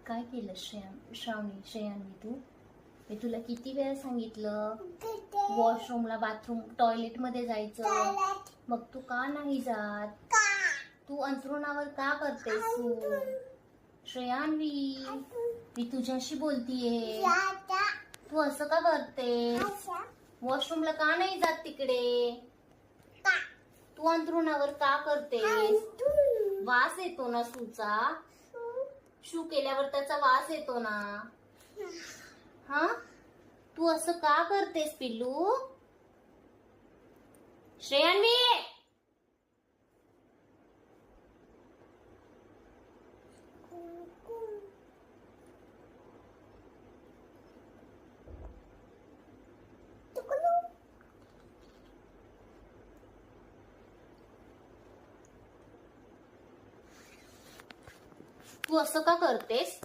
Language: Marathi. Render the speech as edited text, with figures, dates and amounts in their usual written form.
काय केलं श्रेयांनी तू? मी तुला किती वेळा सांगितलं वॉशरूमला, बाथरूम, टॉयलेट मध्ये जायचं, मग तू का नाही जात? तू अंथरुणावर का करतेस तू? श्रेयांवी, मी तुझ्याशी बोलतीये, तू असं का करतेस? वॉशरूमला का नाही जात तिकडे? तू अंथरुणावर का करतेस? वास येतो ना शूचा? शू केल्यावर त्याचा वास येतो ना? हा, तू असं का करतेस पिल्लू? श्रेयांवी, तू असं का करतेस?